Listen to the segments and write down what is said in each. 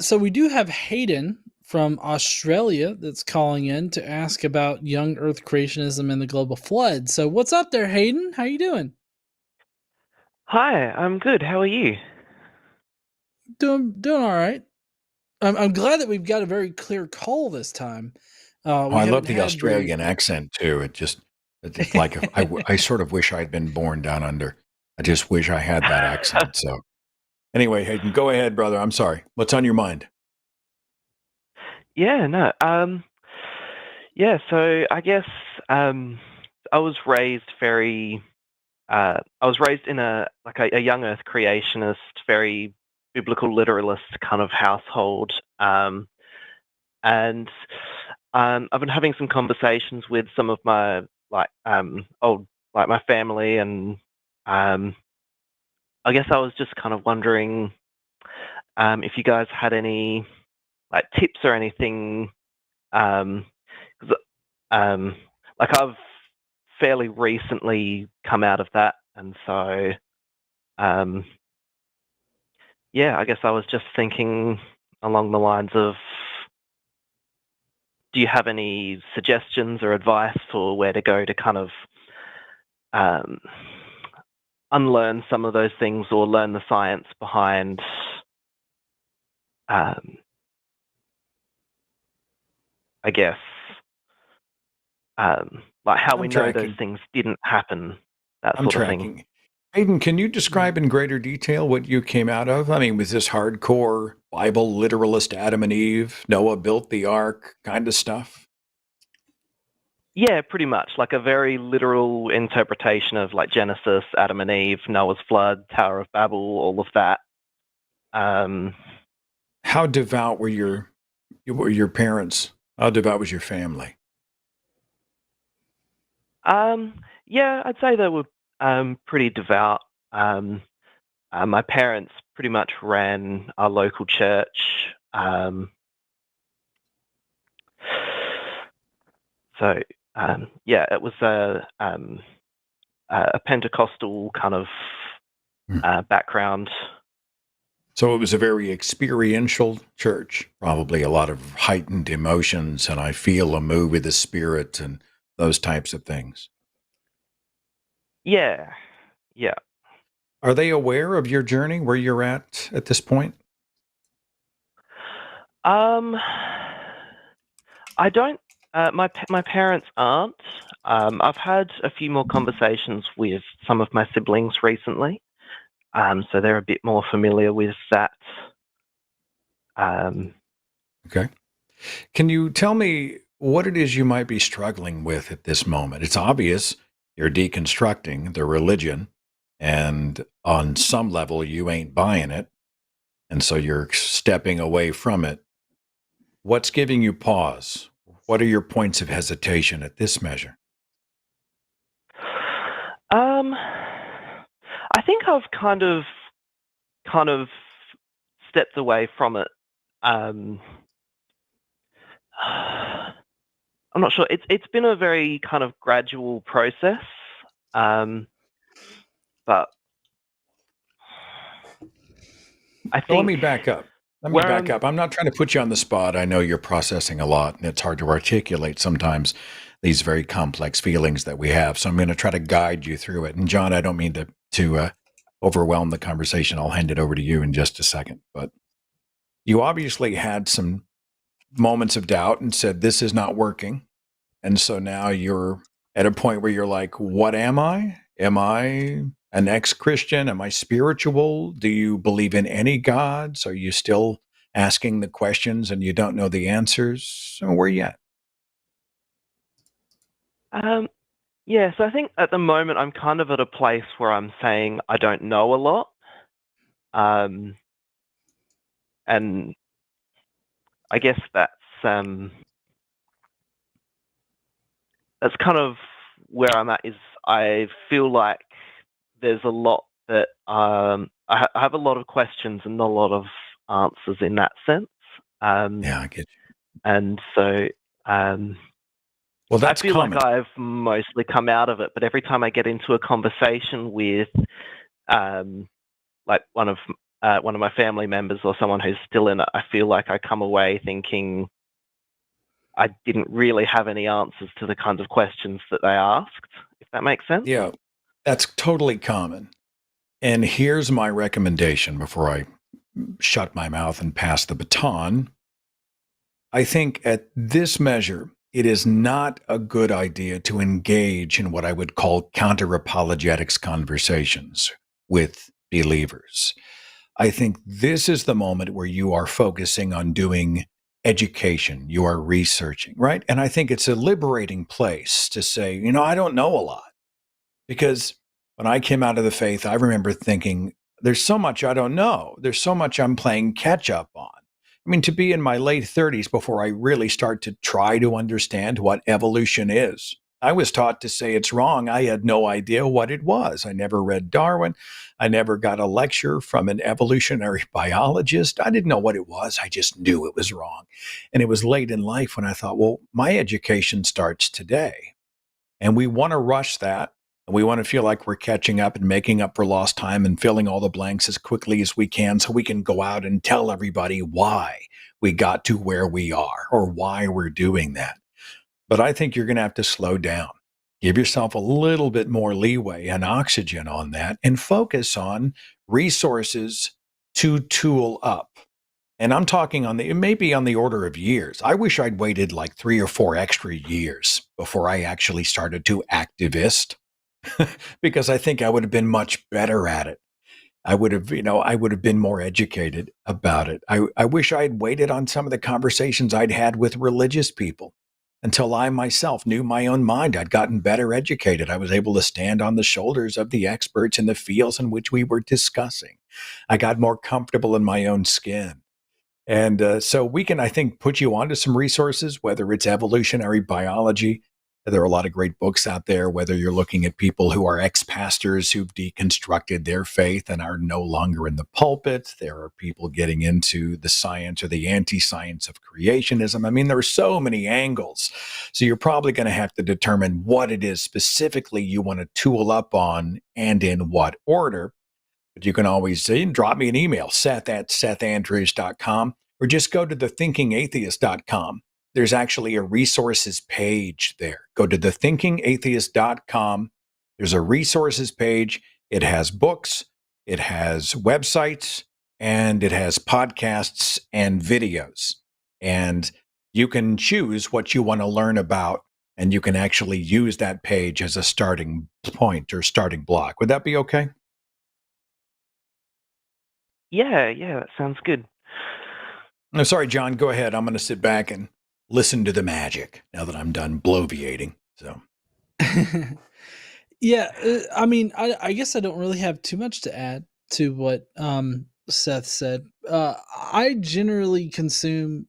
So we do have Hayden from Australia that's calling in to ask about young Earth creationism and the global flood. So what's up there, Hayden? How you doing? Hi, I'm good. How are you? Doing all right. I'm glad that we've got a very clear call this time. Oh, We I haven't love the had very. Australian accent too. It's like if I sort of wish I'd been born down under. I just wish I had that accent. So anyway, Hayden, go ahead, brother. I'm sorry. What's on your mind? Yeah, no. Yeah, so I guess I was raised I was raised in a young Earth creationist, very biblical literalist kind of household. And I've been having some conversations with some of my old my family, and um I guess I was just kind of wondering if you guys had any like tips or anything. 'Cause, um, like I've fairly recently come out of that, and so um, yeah, I guess I was just thinking along the lines of, do you have any suggestions or advice for where to go to kind of um, unlearn some of those things or learn the science behind, um, I guess, like how we I'm know those tracking. things didn't happen, that I'm sort of thing. tracking. Hayden, can you describe in greater detail what you came out of? I mean, was this hardcore Bible literalist Adam and Eve, Noah built the ark kind of stuff? Yeah, pretty much. Like a very literal interpretation of like Genesis, Adam and Eve, Noah's flood, Tower of Babel, all of that. Um, How devout were your parents? How devout was your family? yeah, I'd say they were pretty devout. Um, my parents pretty much ran our local church. So yeah, it was a Pentecostal kind of Hmm. background. So it was a very experiential church, probably a lot of heightened emotions, and I feel a move with the spirit and those types of things. Yeah, yeah. Are they aware of your journey, where you're at this point? Um, I don't. My parents aren't. I've had a few more conversations with some of my siblings recently, so they're a bit more familiar with that. Um, Okay. Can you tell me what it is you might be struggling with at this moment? It's obvious you're deconstructing the religion, and on some level, you ain't buying it. And so you're stepping away from it. What's giving you pause? What are your points of hesitation at this measure? um, I think I've kind of stepped away from it. Um, I'm not sure. It's been a very kind of gradual process, um, but I So let think me back up. Let me where back I'm. up. I'm not trying to put you on the spot. I know you're processing a lot and it's hard to articulate sometimes these very complex feelings that we have. So I'm going to try to guide you through it. And John, I don't mean to overwhelm the conversation. I'll hand it over to you in just a second. But you obviously had some moments of doubt and said, this is not working. And so now you're at a point where you're like, what am I? Am I an ex-Christian? Am I spiritual? Do you believe in any gods? Are you still asking the questions and you don't know the answers? So where you at? Um, Yeah, so I think at the moment I'm kind of at a place where I'm saying I don't know a lot. Um, and I guess um, that's kind of where I'm at. Is I feel like there's a lot that I have a lot of questions and not a lot of answers in that sense. Um, Yeah, I get you. and so um, Well, I that's feel like common. I've mostly come out of it. But every time I get into a conversation with um, like one of one of my family members or someone who's still in it, I feel like I come away thinking I didn't really have any answers to the kinds of questions that they asked, if that makes sense. Yeah, that's totally common. And here's my recommendation before I shut my mouth and pass the baton. I think at this measure, it is not a good idea to engage in what I would call counter apologetics conversations with believers. I think this is the moment where you are focusing on doing education, you are researching, right? And I think it's a liberating place to say, I don't know a lot. Because when I came out of the faith, I remember thinking, there's so much I don't know. There's so much I'm playing catch up on. I mean, to be in my late 30s before I really start to try to understand what evolution is. I was taught to say it's wrong. I had no idea what it was. I never read Darwin. I never got a lecture from an evolutionary biologist. I didn't know what it was. I just knew it was wrong. And it was late in life when I thought, well, my education starts today. And we want to rush that. And we want to feel like we're catching up and making up for lost time and filling all the blanks as quickly as we can so we can go out and tell everybody why we got to where we are or why we're doing that. But I think you're going to have to slow down. Give yourself a little bit more leeway and oxygen on that and focus on resources to tool up. And I'm talking it may be on the order of years. I wish I'd waited like 3 or 4 extra years before I actually started to activist. Because I think I would have been much better at it. I would have been more educated about it. I wish I had waited on some of the conversations I'd had with religious people until I myself knew my own mind. I'd gotten better educated. I was able to stand on the shoulders of the experts in the fields in which we were discussing. I got more comfortable in my own skin. And so we can, I think, put you onto some resources, whether it's evolutionary biology. There are a lot of great books out there, whether you're looking at people who are ex-pastors who've deconstructed their faith and are no longer in the pulpit. There are people getting into the science or the anti-science of creationism. I mean, there are so many angles. So you're probably going to have to determine what it is specifically you want to tool up on and in what order. But you can always drop me an email, seth@sethandrews.com, or just go to thethinkingatheist.com. There's actually a resources page there. Go to thethinkingatheist.com. There's a resources page. It has books, it has websites, and it has podcasts and videos. And you can choose what you want to learn about, and you can actually use that page as a starting point or starting block. Would that be okay? Yeah, that sounds good. No, sorry, John, go ahead. I'm going to sit back and listen to the magic now that I'm done bloviating. So, yeah, I mean, I guess I don't really have too much to add to what Seth said. I generally consume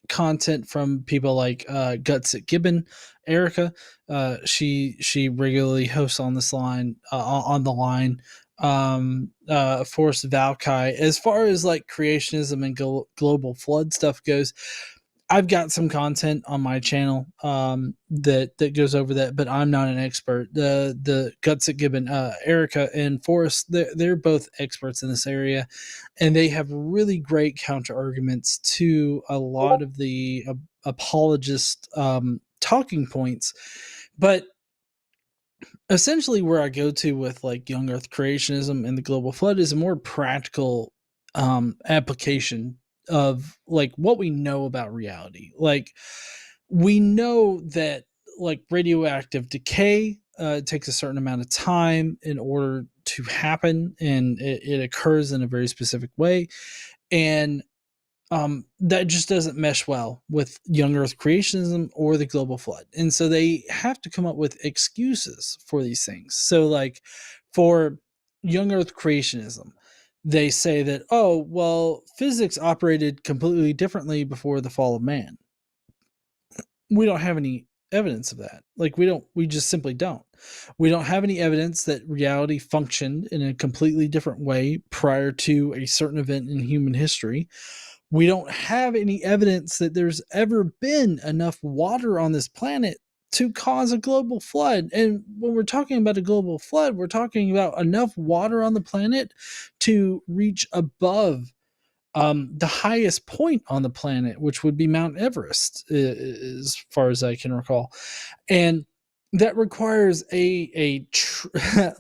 content from people like Guts at Gibbon, Erica. She regularly hosts on this line on the line. Forrest Valkai. As far as like creationism and global flood stuff goes, I've got some content on my channel that goes over that, but I'm not an expert. The Guts at Gibbon, Erica and Forrest, they're both experts in this area, and they have really great counter arguments to a lot of the apologist talking points. But essentially, where I go to with like Young Earth Creationism and the global flood is a more practical application of like what we know about reality. Like we know that like radioactive decay takes a certain amount of time in order to happen, and it occurs in a very specific way, and that just doesn't mesh well with young earth creationism or the global flood. And so they have to come up with excuses for these things. So like for young earth creationism, they say that, oh, well, physics operated completely differently before the fall of man. We don't have any evidence of that. Like we just simply don't. We don't have any evidence that reality functioned in a completely different way prior to a certain event in human history. We don't have any evidence that there's ever been enough water on this planet to cause a global flood. And when we're talking about a global flood, we're talking about enough water on the planet to reach above the highest point on the planet, which would be Mount Everest, as far as I can recall. And that requires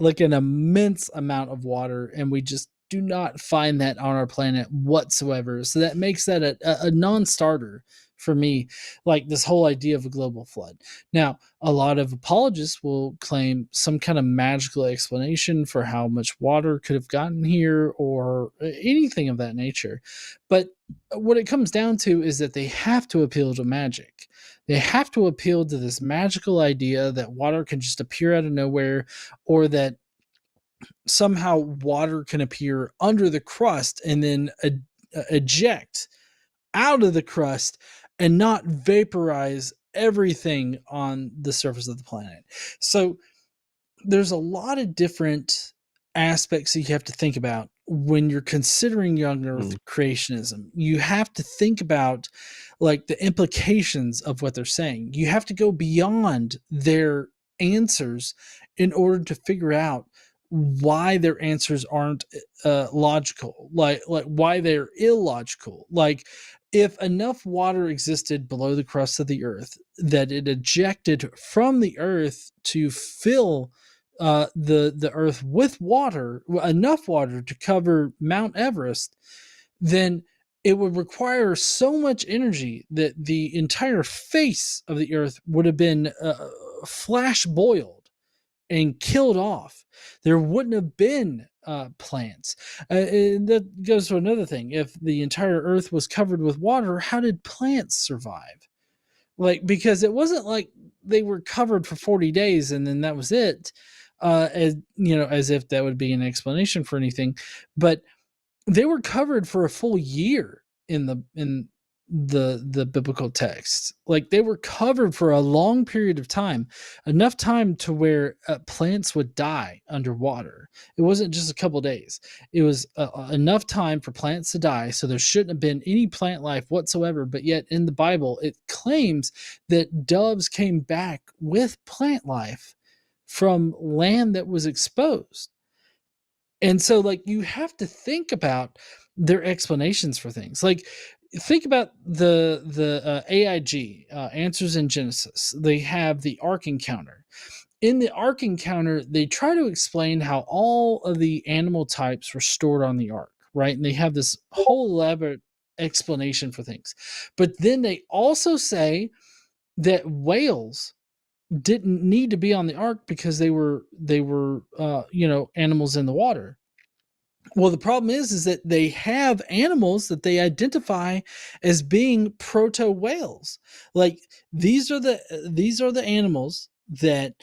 like an immense amount of water, and we just do not find that on our planet whatsoever. So that makes that a non-starter for me, like this whole idea of a global flood. Now, a lot of apologists will claim some kind of magical explanation for how much water could have gotten here or anything of that nature. But what it comes down to is that they have to appeal to magic. They have to appeal to this magical idea that water can just appear out of nowhere, or that somehow water can appear under the crust and then eject out of the crust and not vaporize everything on the surface of the planet. So there's a lot of different aspects that you have to think about when you're considering young earth creationism. You have to think about like the implications of what they're saying. You have to go beyond their answers in order to figure out why their answers aren't logical, like why they're illogical. Like, if enough water existed below the crust of the earth that it ejected from the earth to fill the earth with water, enough water to cover Mount Everest, then it would require so much energy that the entire face of the earth would have been flash boiled and killed off. There wouldn't have been plants. And that goes to another thing. If the entire earth was covered with water, how did plants survive? Like, because it wasn't like they were covered for 40 days and then that was it. As if that would be an explanation for anything. But they were covered for a full year in the biblical text. Like, they were covered for a long period of time, enough time to where plants would die underwater. It wasn't just a couple days. It was enough time for plants to die, so there shouldn't have been any plant life whatsoever. But yet in the Bible, it claims that doves came back with plant life from land that was exposed. And so, like, you have to think about their explanations for things. Like, think about the AIG, Answers in Genesis. They have the Ark Encounter. In the Ark Encounter, they try to explain how all of the animal types were stored on the Ark, right? And they have this whole elaborate explanation for things. But then they also say that whales didn't need to be on the Ark because they were animals in the water. Well, the problem is that they have animals that they identify as being proto whales. Like, these are the animals that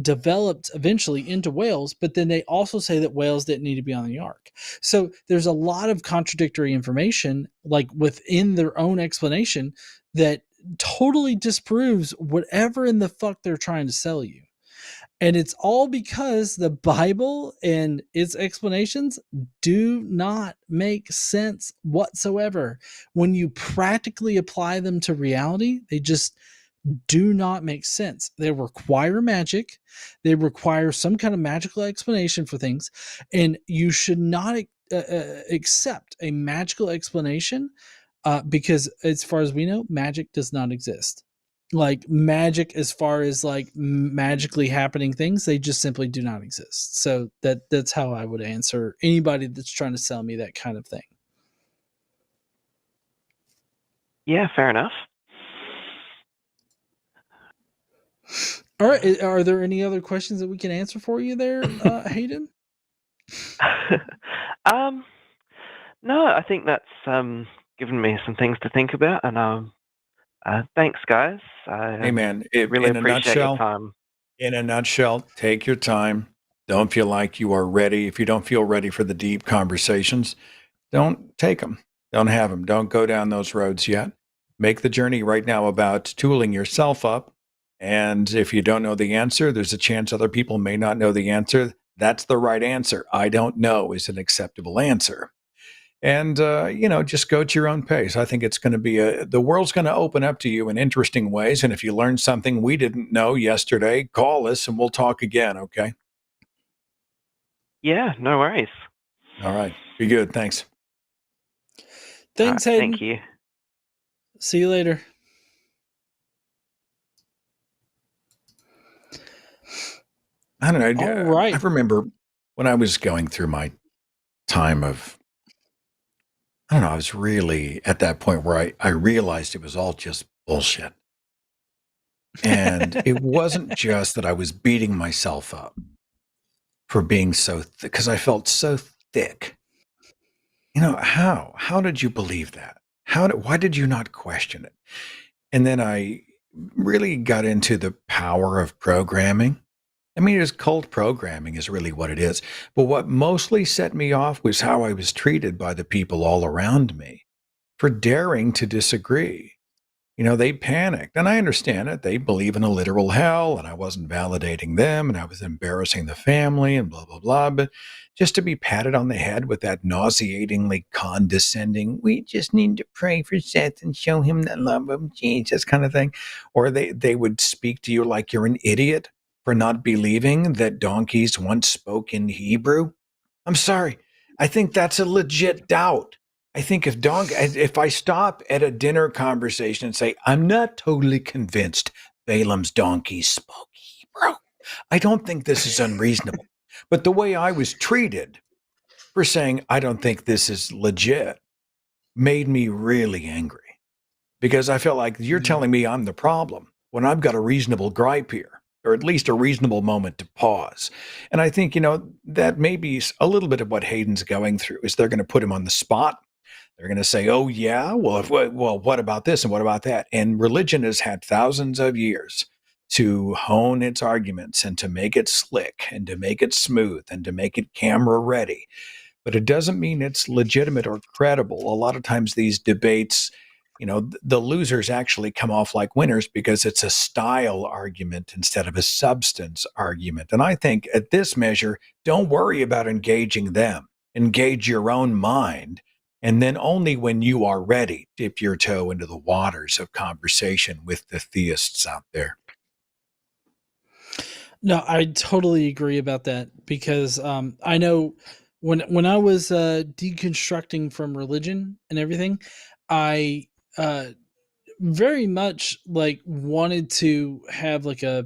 developed eventually into whales, but then they also say that whales didn't need to be on the ark. So there's a lot of contradictory information, like within their own explanation, that totally disproves whatever in the fuck they're trying to sell you. And it's all because the Bible and its explanations do not make sense whatsoever. When you practically apply them to reality, they just do not make sense. They require magic. They require some kind of magical explanation for things. And you should not accept a magical explanation because, as far as we know, magic does not exist. Like, magic, as far as like magically happening things, they just simply do not exist. So that's how I would answer anybody that's trying to sell me that kind of thing. Yeah, fair enough. All right. Are there any other questions that we can answer for you there, Hayden? No, I think that's given me some things to think about, and thanks, guys. Hey, man, really in a appreciate your nutshell, time. in a nutshell, take your time. Don't feel like you are ready. If you don't feel ready for the deep conversations, don't take them. Don't have them. Don't go down those roads yet. Make the journey right now about tooling yourself up. And if you don't know the answer, there's a chance other people may not know the answer. That's the right answer. I don't know is an acceptable answer. and just go at your own pace. I think it's going to be the world's going to open up to you in interesting ways. And if you learned something we didn't know yesterday, call us and we'll talk again. Okay. Yeah, no worries. All right. Be good. Thanks. Thanks, Hayden. Thank you. See you later. I don't know. All right. I remember when I was going through my time of, I don't know, I was really at that point where I realized it was all just bullshit. And it wasn't just that I was beating myself up for being so because I felt so thick. How did you believe that? Why did you not question it? And then I really got into the power of programming. I mean, it's cult programming is really what it is. But what mostly set me off was how I was treated by the people all around me for daring to disagree. They panicked, and I understand it. They believe in a literal hell, and I wasn't validating them, and I was embarrassing the family, and blah, blah, blah. But just to be patted on the head with that nauseatingly condescending, we just need to pray for Seth and show him the love of Jesus kind of thing. Or they would speak to you like you're an idiot for not believing that donkeys once spoke in Hebrew. I'm sorry. I think that's a legit doubt. I think if I stop at a dinner conversation and say, I'm not totally convinced Balaam's donkey spoke Hebrew, I don't think this is unreasonable. But the way I was treated for saying, I don't think this is legit, made me really angry because I felt like you're telling me I'm the problem when I've got a reasonable gripe here, or at least a reasonable moment to pause. And I think, that may be a little bit of what Hayden's going through is they're going to put him on the spot. They're going to say, oh, yeah, well, what about this and what about that? And religion has had thousands of years to hone its arguments and to make it slick and to make it smooth and to make it camera ready. But it doesn't mean it's legitimate or credible. A lot of times these debates, the losers actually come off like winners because it's a style argument instead of a substance argument. And I think at this measure, don't worry about engaging them. Engage your own mind. And then only when you are ready, dip your toe into the waters of conversation with the theists out there. No, I totally agree about that because I know when I was deconstructing from religion and everything, I very much wanted to have a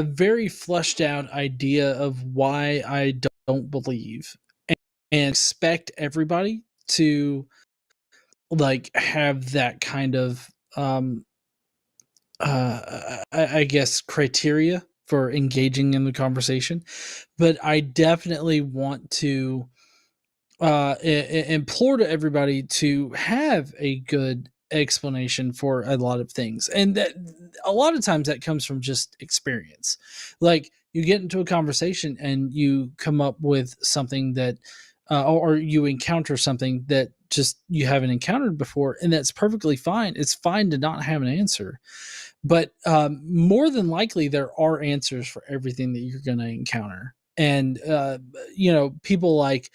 very fleshed out idea of why I don't believe and expect everybody to have that kind of I guess criteria for engaging in the conversation, but I definitely want to implore to everybody to have a good explanation for a lot of things, and that a lot of times that comes from just experience. Like you get into a conversation and you come up with something that or you encounter something that just you haven't encountered before, and that's perfectly fine. It's fine to not have an answer, but more than likely there are answers for everything that you're going to encounter. And people like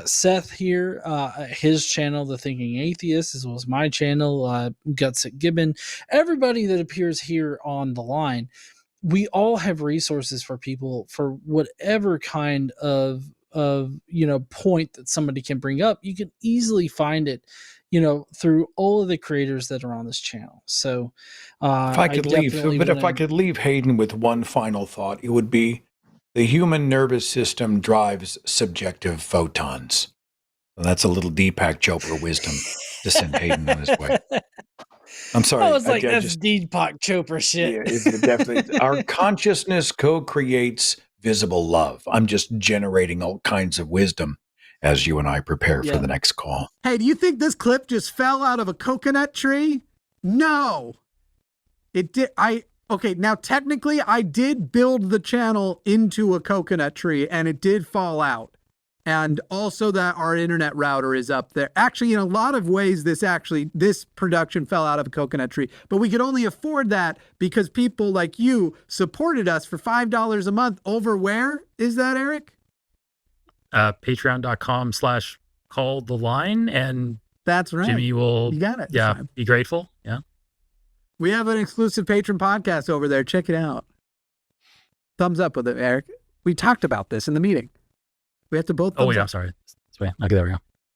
Seth here, his channel, The Thinking Atheist, as well as my channel, Guts at Gibbon, everybody that appears here on the line, we all have resources for people for whatever kind of point that somebody can bring up. You can easily find it through all of the creators that are on this channel. So if I could leave Hayden with one final thought, it would be the human nervous system drives subjective photons. So that's a little Deepak Chopra wisdom to send Hayden on his way. I'm sorry. I was like, that's Deepak Chopra shit. Yeah, it's definitely our consciousness co-creates visible love. I'm just generating all kinds of wisdom as you and I prepare for the next call. Hey, do you think this clip just fell out of a coconut tree? No. It did. Okay, now technically I did build the channel into a coconut tree and it did fall out. And also that our internet router is up there. Actually, in a lot of ways, this production fell out of a coconut tree, but we could only afford that because people like you supported us for $5 a month over where is that, Eric? patreon.com/calltheline, and That's right. Jimmy will, You got it. this time. be grateful. Yeah. We have an exclusive patron podcast over there. Check it out. Thumbs up with it, Eric. We talked about this in the meeting. We have to both. Oh, thumbs yeah. up. I'm sorry. Okay, there we go.